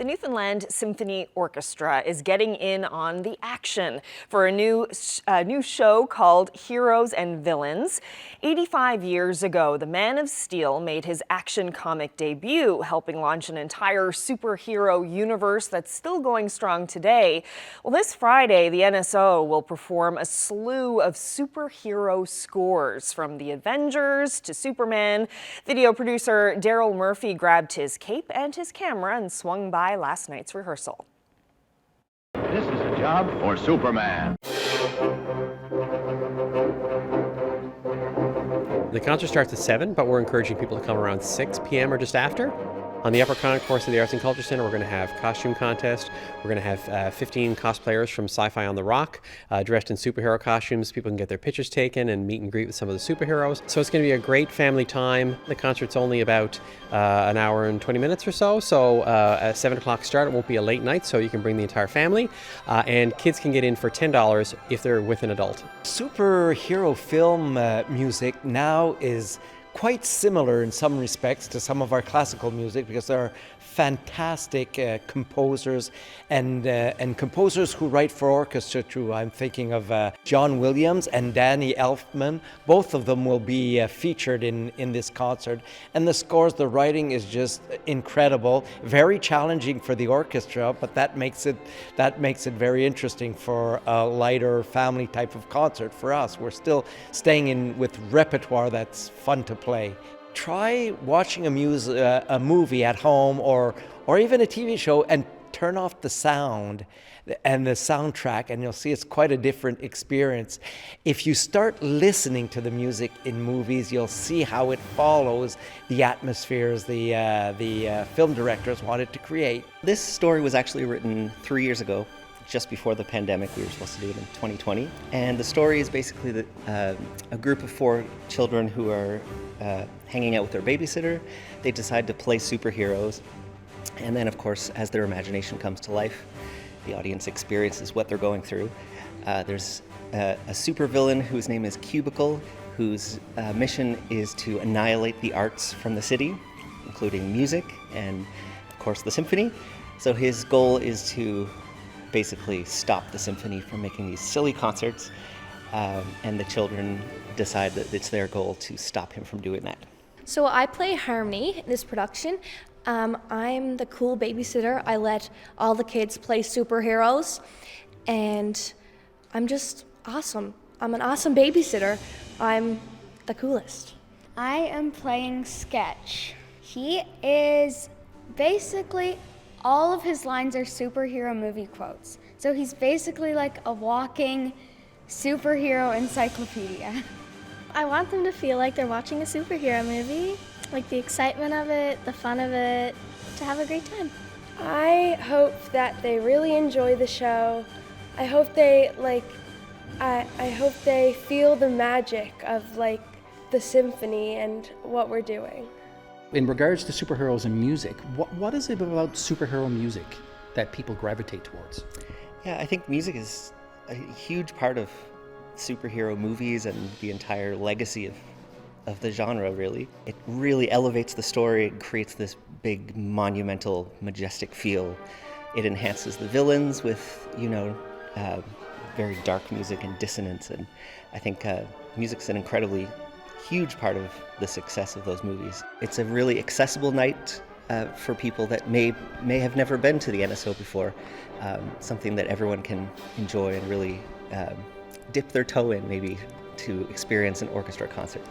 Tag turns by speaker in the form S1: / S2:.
S1: The Newfoundland Symphony Orchestra is getting in on the action for a new show called Heroes and Villains. 85 years ago, the Man of Steel made his action comic debut, helping launch an entire superhero universe that's still going strong today. Well, this Friday, the NSO will perform a slew of superhero scores, from the Avengers to Superman. Video producer Daryl Murphy grabbed his cape and his camera and swung by last night's rehearsal.
S2: This is a job for Superman.
S3: The concert starts at 7, but we're encouraging people to come around 6 p.m. or just after. On the upper concourse of the Arts and Culture Center, we're going to have costume contest. We're going to have 15 cosplayers from Sci-Fi on the Rock dressed in superhero costumes. People can get their pictures taken and meet and greet with some of the superheroes. So it's going to be a great family time. The concert's only about an hour and 20 minutes or so. So at 7 o'clock start, it won't be a late night, so you can bring the entire family. And kids can get in for $10 if they're with an adult.
S4: Superhero film music now is quite similar in some respects to some of our classical music, because there are fantastic composers and composers who write for orchestra too. I'm thinking of John Williams and Danny Elfman. Both of them will be featured in this concert. And the scores, the writing is just incredible. Very challenging for the orchestra, but that makes it very interesting for a lighter family type of concert for us. We're still staying in with repertoire that's fun to play. Try watching a movie at home or even a TV show and turn off the sound and the soundtrack, and you'll see it's quite a different experience. If you start listening to the music in movies, you'll see how it follows the atmospheres the film directors wanted to create.
S5: This story was actually written 3 years ago, just before the pandemic. We were supposed to do it in 2020. And the story is basically a group of 4 children who are hanging out with their babysitter. They decide to play superheroes. And then, of course, as their imagination comes to life, the audience experiences what they're going through. There's a supervillain whose name is Cubicle, whose mission is to annihilate the arts from the city, including music and, of course, the symphony. So his goal is to basically stop the symphony from making these silly concerts, and the children decide that it's their goal to stop him from doing that.
S6: So I play Harmony in this production. I'm the cool babysitter. I let all the kids play superheroes, and I'm just awesome. I'm an awesome babysitter. I'm the coolest.
S7: I am playing Sketch. He is basically, all of his lines are superhero movie quotes. So he's basically like a walking superhero encyclopedia.
S8: I want them to feel like they're watching a superhero movie, like the excitement of it, the fun of it, to have a great time.
S9: I hope that they really enjoy the show. I hope they I hope they feel the magic of the symphony and what we're doing.
S10: In regards to superheroes and music, what is it about superhero music that people gravitate towards?
S5: Yeah, I think music is a huge part of superhero movies and the entire legacy of the genre, really. It really elevates the story and creates this big, monumental, majestic feel. It enhances the villains with, very dark music and dissonance, and I think music's an incredibly huge part of the success of those movies. It's a really accessible night for people that may have never been to the NSO before, something that everyone can enjoy and really dip their toe in, maybe, to experience an orchestra concert.